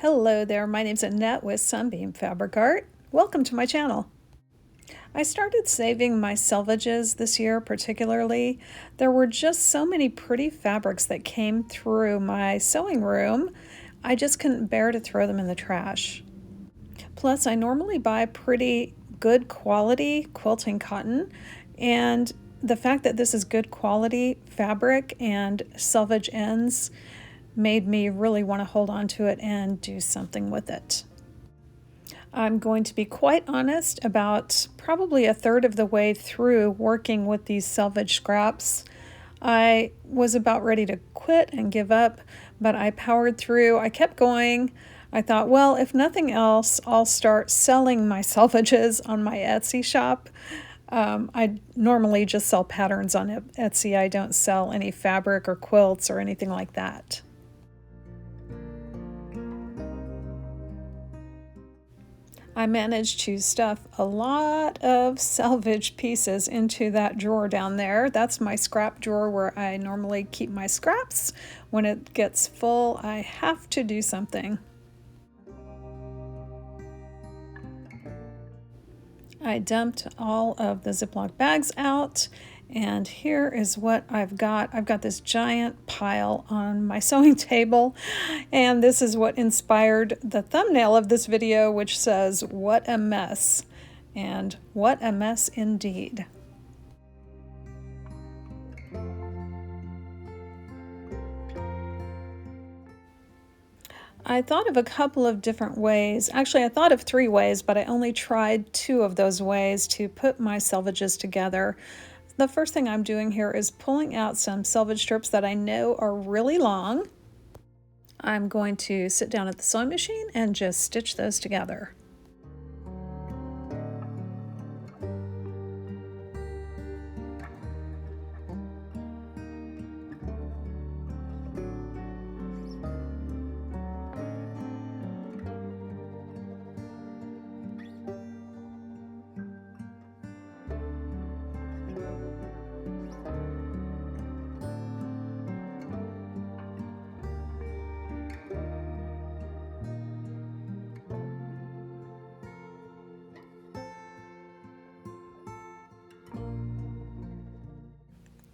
Hello there, my name's Annette with Sunbeam Fabric Art. Welcome to my channel. I started saving my selvedges this year particularly. There were just so many pretty fabrics that came through my sewing room, I just couldn't bear to throw them in the trash. Plus, I normally buy pretty good quality quilting cotton, and the fact that this is good quality fabric and selvage ends made me really want to hold on to it and do something with it. I'm going to be quite honest, about probably a third of the way through working with these selvage scraps. I was about ready to quit and give up, but I powered through. I kept going. I thought, well, if nothing else, I'll start selling my selvedges on my Etsy shop. I normally just sell patterns on Etsy. I don't sell any fabric or quilts or anything like that. I managed to stuff a lot of selvage pieces into that drawer down there. That's my scrap drawer where I normally keep my scraps. When it gets full, I have to do something. I dumped all of the Ziploc bags out, and here is what I've got. I've got this giant pile on my sewing table, and this is what inspired the thumbnail of this video, which says, "What a mess." And what a mess indeed. I thought of a couple of different ways. Actually, I thought of 3 ways, but I only tried 2 of those ways to put my selvedges together. The first thing I'm doing here is pulling out some selvage strips that I know are really long. I'm going to sit down at the sewing machine and just stitch those together.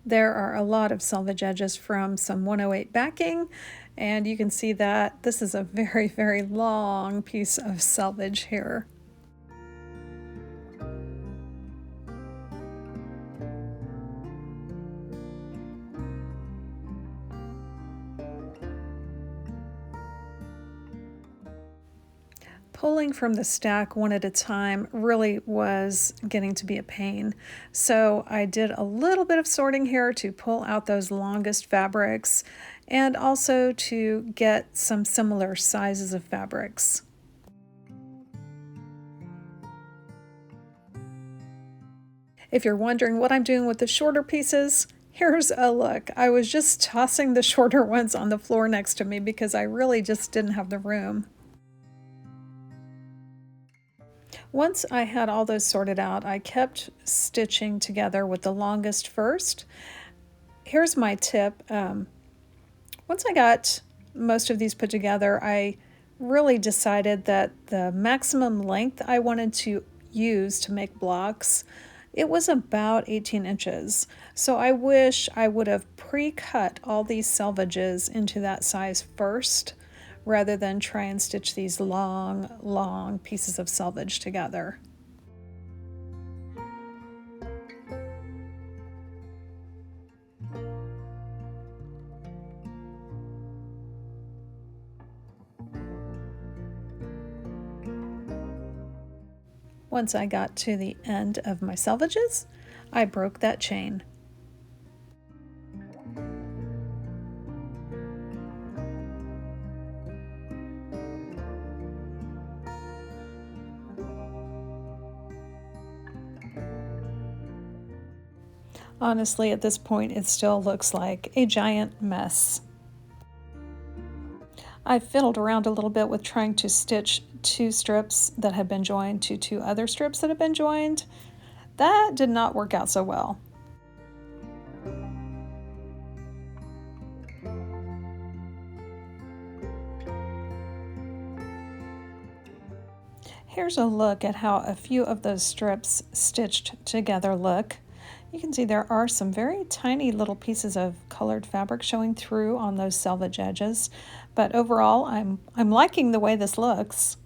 There are a lot of selvage edges from some 108 backing, and you can see that this is a very, very long piece of selvage here. Pulling from the stack one at a time really was getting to be a pain. So I did a little bit of sorting here to pull out those longest fabrics and also to get some similar sizes of fabrics. If you're wondering what I'm doing with the shorter pieces, here's a look. I was just tossing the shorter ones on the floor next to me because I really just didn't have the room. Once I had all those sorted out, I kept stitching together with the longest first. Here's my tip. Once I got most of these put together, I really decided that the maximum length I wanted to use to make blocks, it was about 18 inches. So I wish I would have pre-cut all these selvedges into that size first, rather than try and stitch these long pieces of selvage together. Once I got to the end of my selvedges, I broke that chain. Honestly, at this point, it still looks like a giant mess. I fiddled around a little bit with trying to stitch 2 strips that had been joined to 2 other strips that had been joined. That did not work out so well. Here's a look at how a few of those strips stitched together look. You can see there are some very tiny little pieces of colored fabric showing through on those selvage edges, but overall I'm liking the way this looks.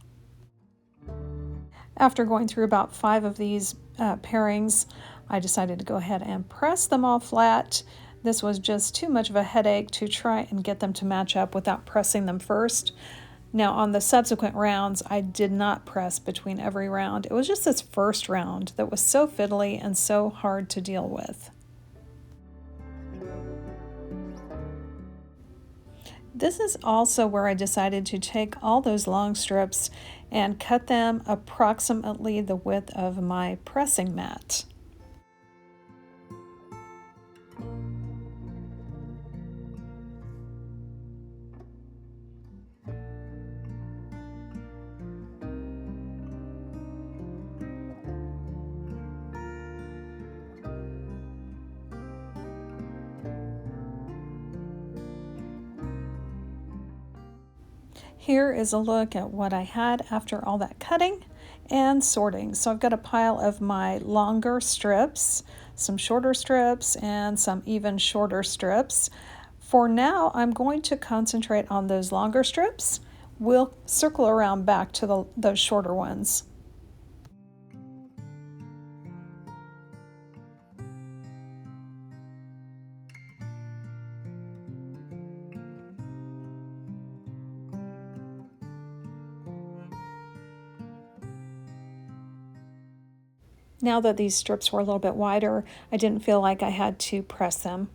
After going through about 5 of these pairings, I decided to go ahead and press them all flat. This was just too much of a headache to try and get them to match up without pressing them first. Now on the subsequent rounds, I did not press between every round. It was just this first round that was so fiddly and so hard to deal with. This is also where I decided to take all those long strips and cut them approximately the width of my pressing mat. Here is a look at what I had after all that cutting and sorting. So I've got a pile of my longer strips, some shorter strips, and some even shorter strips. For now, I'm going to concentrate on those longer strips. We'll circle around back to those shorter ones. Now that these strips were a little bit wider, I didn't feel like I had to press them.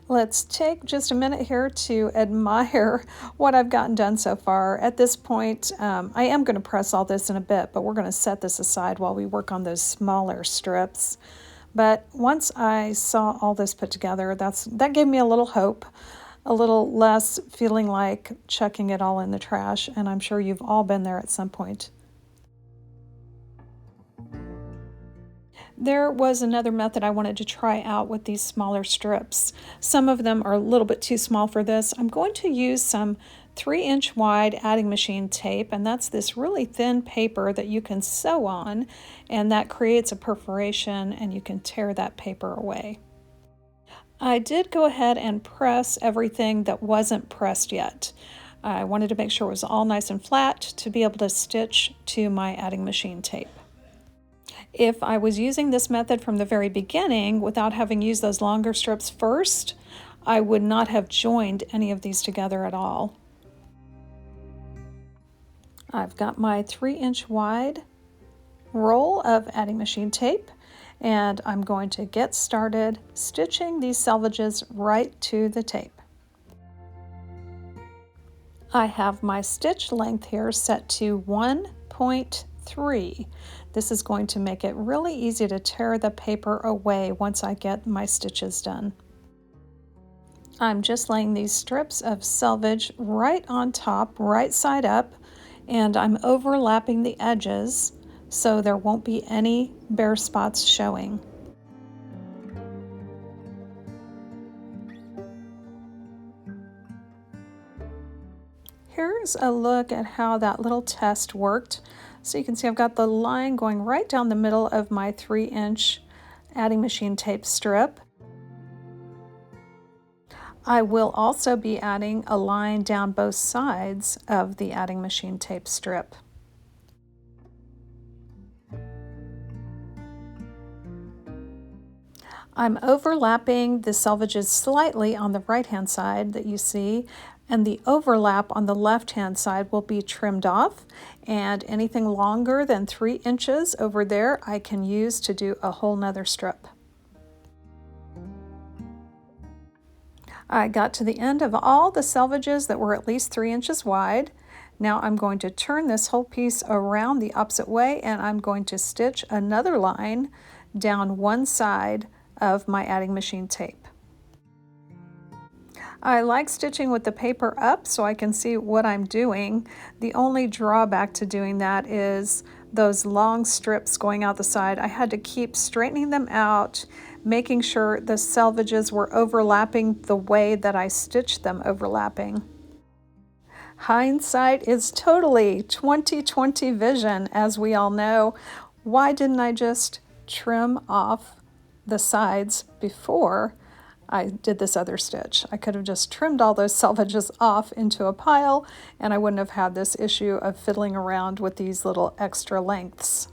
Let's take just a minute here to admire what I've gotten done so far. At this point, I am going to press all this in a bit, but we're going to set this aside while we work on those smaller strips. But once I saw all this put together, that gave me a little hope, a little less feeling like chucking it all in the trash, and I'm sure you've all been there at some point. There was another method I wanted to try out with these smaller strips. Some of them are a little bit too small for this. I'm going to use some 3-inch wide adding machine tape, and that's this really thin paper that you can sew on, and that creates a perforation and you can tear that paper away. I did go ahead and press everything that wasn't pressed yet. I wanted to make sure it was all nice and flat to be able to stitch to my adding machine tape. If I was using this method from the very beginning without having used those longer strips first, I would not have joined any of these together at all. I've got my 3-inch wide roll of adding machine tape, and I'm going to get started stitching these selvages right to the tape. I have my stitch length here set to 1.3. This is going to make it really easy to tear the paper away once I get my stitches done. I'm just laying these strips of selvage right on top, right side up, and I'm overlapping the edges so there won't be any bare spots showing. Here's a look at how that little test worked. So you can see I've got the line going right down the middle of my 3-inch adding machine tape strip. I will also be adding a line down both sides of the adding machine tape strip. I'm overlapping the selvages slightly on the right-hand side that you see, and the overlap on the left-hand side will be trimmed off, and anything longer than 3 inches over there I can use to do a whole nother strip. I got to the end of all the selvages that were at least 3 inches wide. Now I'm going to turn this whole piece around the opposite way, and I'm going to stitch another line down one side of my adding machine tape. I like stitching with the paper up so I can see what I'm doing. The only drawback to doing that is those long strips going out the side. I had to keep straightening them out, making sure the selvages were overlapping the way that I stitched them overlapping. Hindsight is totally 20/20 vision, as we all know. Why didn't I just trim off the sides before I did this other stitch? I could have just trimmed all those selvages off into a pile, and I wouldn't have had this issue of fiddling around with these little extra lengths.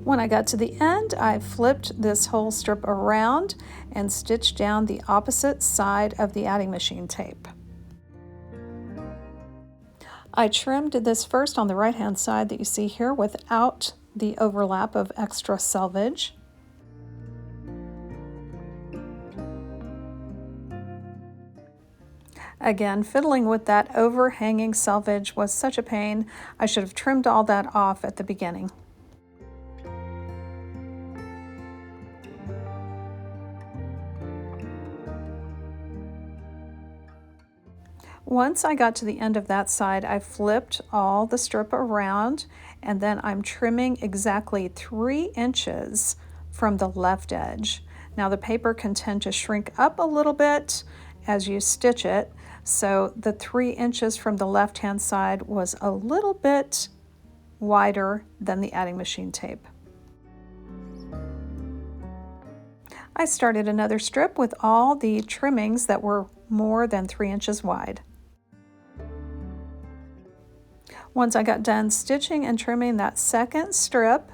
When I got to the end, I flipped this whole strip around and stitched down the opposite side of the adding machine tape. I trimmed this first on the right hand side that you see here without the overlap of extra selvage. Again, fiddling with that overhanging selvage was such a pain. I should have trimmed all that off at the beginning. Once I got to the end of that side, I flipped all the strip around, and then I'm trimming exactly 3 inches from the left edge. Now the paper can tend to shrink up a little bit as you stitch it, so the 3 inches from the left-hand side was a little bit wider than the adding machine tape. I started another strip with all the trimmings that were more than 3 inches wide. Once I got done stitching and trimming that second strip,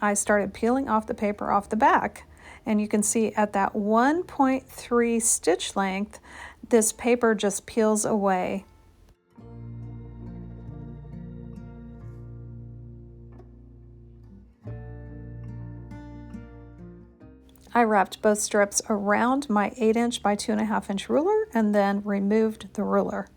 I started peeling off the paper off the back. And you can see at that 1.3 stitch length, this paper just peels away. I wrapped both strips around my 8-inch by 2.5-inch ruler and then removed the ruler.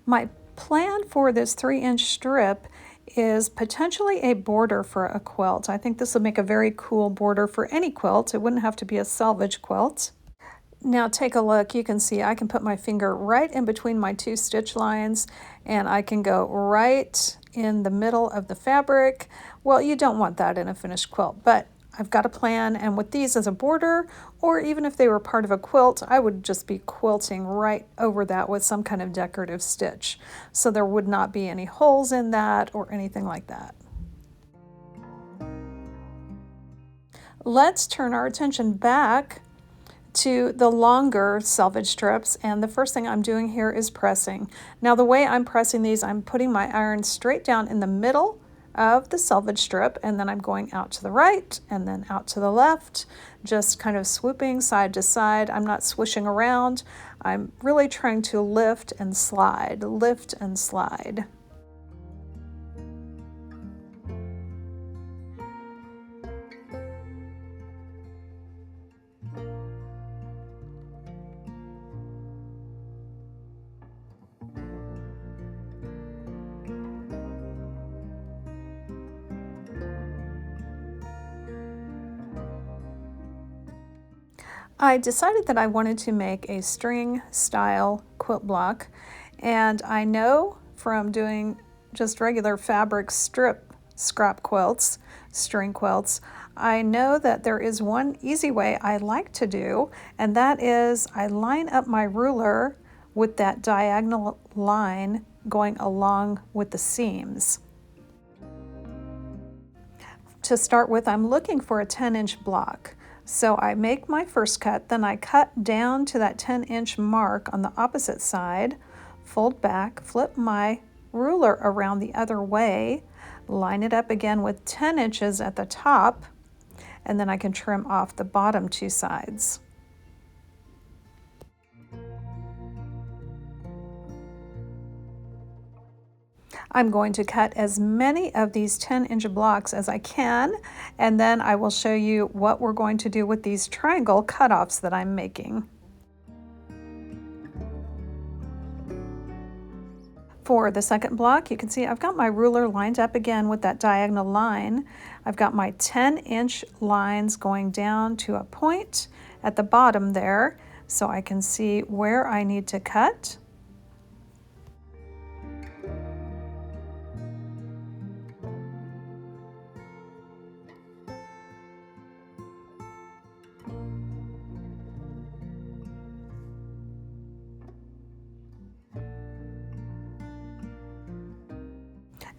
My plan for this 3-inch strip is potentially a border for a quilt. I think this would make a very cool border for any quilt. It wouldn't have to be a selvage quilt. Now take a look. You can see I can put my finger right in between my 2 stitch lines, and I can go right in the middle of the fabric. Well, you don't want that in a finished quilt, but I've got a plan, and with these as a border, or even if they were part of a quilt, I would just be quilting right over that with some kind of decorative stitch. So there would not be any holes in that or anything like that. Let's turn our attention back to the longer selvage strips, and the first thing I'm doing here is pressing. Now the way I'm pressing these, I'm putting my iron straight down in the middle of the selvage strip, and then I'm going out to the right and then out to the left, just kind of swooping side to side. I'm not swishing around. I'm really trying to lift and slide, lift and slide. I decided that I wanted to make a string style quilt block, and I know from doing just regular fabric strip scrap quilts, string quilts, I know that there is one easy way I like to do, and that is I line up my ruler with that diagonal line going along with the seams. To start with, I'm looking for a 10-inch block. So I make my first cut, then I cut down to that 10-inch mark on the opposite side, fold back, flip my ruler around the other way, line it up again with 10 inches at the top, and then I can trim off the bottom 2 sides. I'm going to cut as many of these 10-inch blocks as I can, and then I will show you what we're going to do with these triangle cutoffs that I'm making. For the second block, you can see I've got my ruler lined up again with that diagonal line. I've got my 10-inch lines going down to a point at the bottom there, so I can see where I need to cut.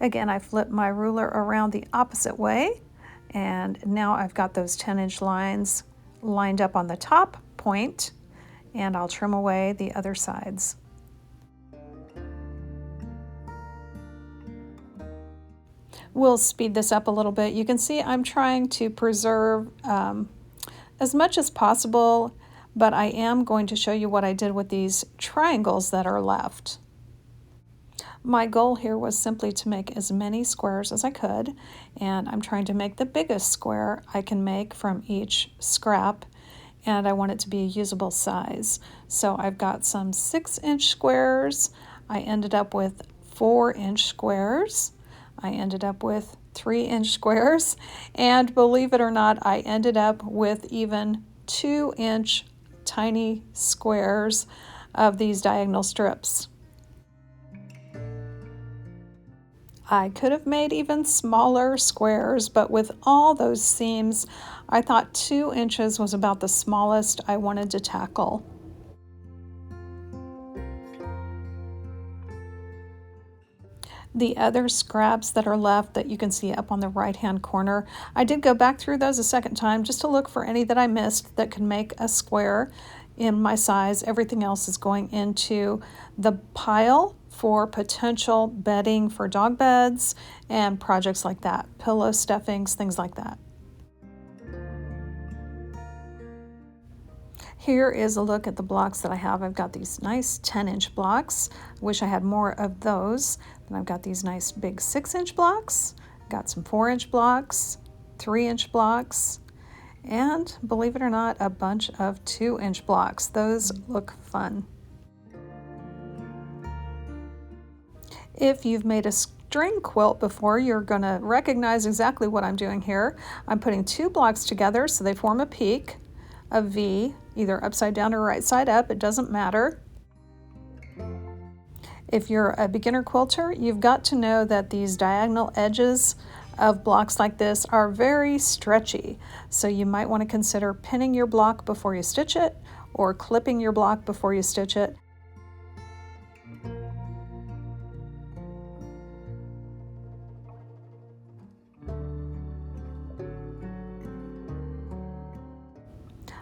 Again, I flip my ruler around the opposite way, and now I've got those 10-inch lines lined up on the top point, and I'll trim away the other sides. We'll speed this up a little bit. You can see I'm trying to preserve as much as possible, but I am going to show you what I did with these triangles that are left. My goal here was simply to make as many squares as I could, and I'm trying to make the biggest square I can make from each scrap, and I want it to be a usable size. So I've got some 6-inch squares. I ended up with 4-inch squares. I ended up with 3-inch squares, and believe it or not, I ended up with even 2-inch tiny squares of these diagonal strips. I could have made even smaller squares, but with all those seams, I thought 2 inches was about the smallest I wanted to tackle. The other scraps that are left that you can see up on the right-hand corner, I did go back through those a second time just to look for any that I missed that could make a square in my size. Everything else is going into the pile for potential bedding for dog beds and projects like that, pillow stuffings, things like that. Here is a look at the blocks that I have. I've got these nice 10-inch blocks. Wish I had more of those. Then I've got these nice big 6-inch blocks. Got some 4-inch blocks, 3-inch blocks, and believe it or not, a bunch of 2-inch blocks. Those look fun. If you've made a string quilt before, you're going to recognize exactly what I'm doing here. I'm putting 2 blocks together so they form a peak, a V, either upside down or right side up, it doesn't matter. If you're a beginner quilter, you've got to know that these diagonal edges of blocks like this are very stretchy, so you might want to consider pinning your block before you stitch it or clipping your block before you stitch it.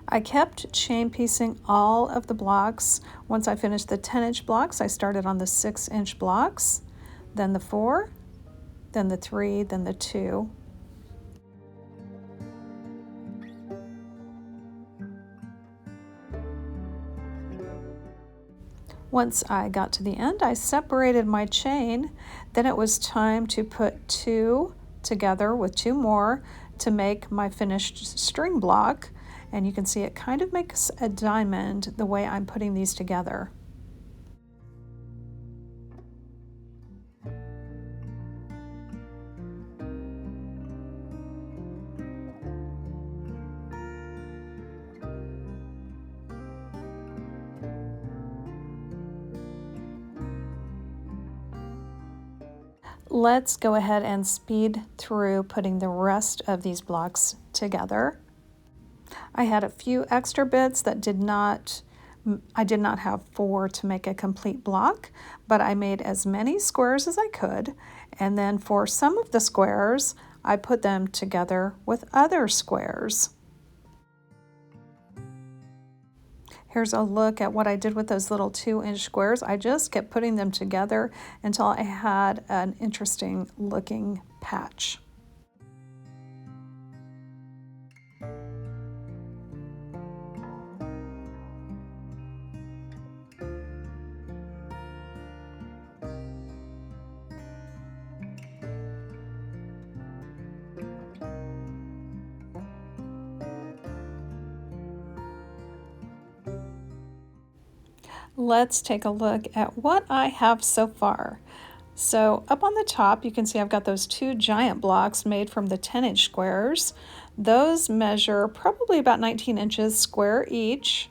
I kept chain piecing all of the blocks. Once I finished the 10-inch blocks, I started on the 6-inch blocks, then the 4, then the 3, then the 2. Once I got to the end, I separated my chain. Then it was time to put 2 together with 2 more to make my finished string block. And you can see it kind of makes a diamond the way I'm putting these together. Let's go ahead and speed through putting the rest of these blocks together. I had a few extra bits that I did not have 4 to make a complete block, but I made as many squares as I could, and then for some of the squares, I put them together with other squares. Here's a look at what I did with those little 2-inch squares. I just kept putting them together until I had an interesting looking patch. let's take a look at what I have so far. So up on the top, you can see I've got those two giant blocks made from the 10-inch squares. Those measure probably about 19 inches square each.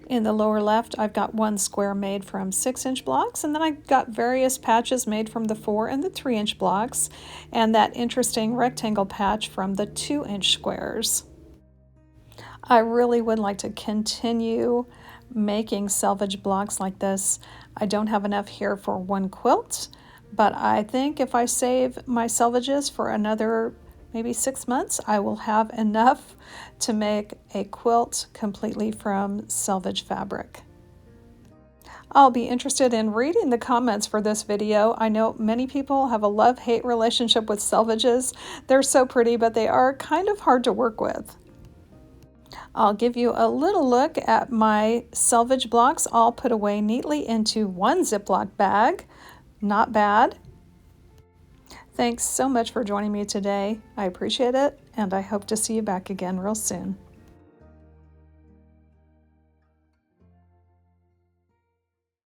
In the lower left, I've got one square made from 6-inch blocks, and then I've got various patches made from the 4 and the 3-inch blocks, and that interesting rectangle patch from the 2-inch squares. I really would like to continue making selvage blocks like this. I don't have enough here for one quilt, but I think if I save my selvedges for another maybe 6 months, I will have enough to make a quilt completely from selvage fabric. I'll be interested in reading the comments for this video. I know many people have a love-hate relationship with selvedges. They're so pretty, but they are kind of hard to work with. I'll give you a little look at my selvage blocks all put away neatly into one Ziploc bag. Not bad. Thanks so much for joining me today. I appreciate it, and I hope to see you back again real soon.